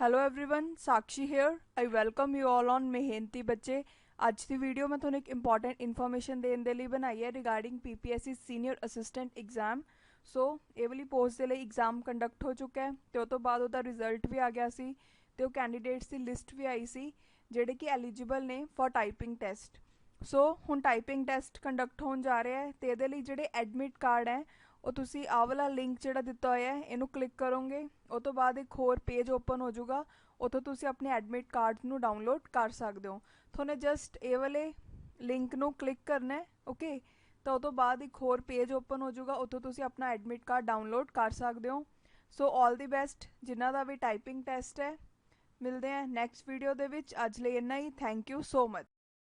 Hello everyone Sakshi hair I welcome you all on ਮਿਹਨਤੀ ਬੱਚੇ। ਅੱਜ ਦੀ ਵੀਡੀਓ ਮੈਂ ਤੁਹਾਨੂੰ ਇੱਕ ਇੰਪੋਰਟੈਂਟ ਇਨਫੋਰਮੇਸ਼ਨ ਦੇਣ ਦੇ ਲਈ ਬਣਾਈ ਹੈ regarding PPSC senior assistant exam. So ਇਹ ਵਾਲੀ ਪੋਸਟ ਦੇ ਲਈ ਐਗਜ਼ਾਮ ਕੰਡਕਟ ਹੋ ਚੁੱਕਾ ਹੈ ਤੇ ਉਸ ਤੋਂ ਬਾਅਦ ਉਹਦਾ ਰਿਜ਼ਲਟ ਵੀ ਆ ਗਿਆ ਸੀ ਤੇ ਉਹ ਕੈਂਡੀਡੇਟਸ ਦੀ ਲਿਸਟ ਵੀ ਆਈ ਸੀ ਜਿਹੜੇ ਕਿ ਐਲੀਜੀਬਲ ਨੇ ਫॉर ਟਾਈਪਿੰਗ ਟੈਸਟ। ਸੋ ਹੁਣ ਟਾਈਪਿੰਗ ਟੈਸਟ ਕੰਡਕਟ ਹੋਣ ਜਾ ਰਿਹਾ ਹੈ ਤੇ ਇਹਦੇ ਲਈ ਜਿਹੜੇ ਐਡਮਿਟ ਕਾਰਡ ਹੈ ਉਹ ਤੁਸੀਂ ਆਹ ਵਾਲਾ ਲਿੰਕ ਜਿਹੜਾ ਦਿੱਤਾ ਹੋਇਆ ਹੈ ਇਹਨੂੰ ਕਲਿੱਕ ਕਰੋਗੇ। ਉਹ ਤੋਂ ਬਾਅਦ ਇੱਕ ਹੋਰ ਪੇਜ ਓਪਨ ਹੋ ਜਾਊਗਾ, ਉੱਥੋਂ ਤੁਸੀਂ ਆਪਣੇ ਐਡਮਿਟ ਕਾਰਡ ਨੂੰ ਡਾਊਨਲੋਡ ਕਰ ਸਕਦੇ ਹੋ। ਤੁਹਾਨੂੰ ਜਸਟ ਇਹ ਵਾਲੇ ਲਿੰਕ ਨੂੰ ਕਲਿੱਕ ਕਰਨਾ ਹੈ, ਓਕੇ। ਤਾਂ ਉਹ ਤੋਂ ਬਾਅਦ ਇੱਕ ਹੋਰ ਪੇਜ ਓਪਨ ਹੋ ਜਾਊਗਾ, ਉੱਥੋਂ ਤੁਸੀਂ ਆਪਣਾ ਐਡਮਿਟ ਕਾਰਡ ਡਾਊਨਲੋਡ ਕਰ ਸਕਦੇ ਹੋ। ਸੋ ਆਲ ਦੀ ਬੈਸਟ ਜਿਨ੍ਹਾਂ ਦਾ ਵੀ ਟਾਈਪਿੰਗ ਟੈਸਟ ਹੈ। ਮਿਲਦੇ ਹਾਂ ਨੈਕਸਟ ਵੀਡੀਓ ਦੇ ਵਿੱਚ। ਅੱਜ ਲਈ ਇੰਨਾ ਹੀ। Thank you so much.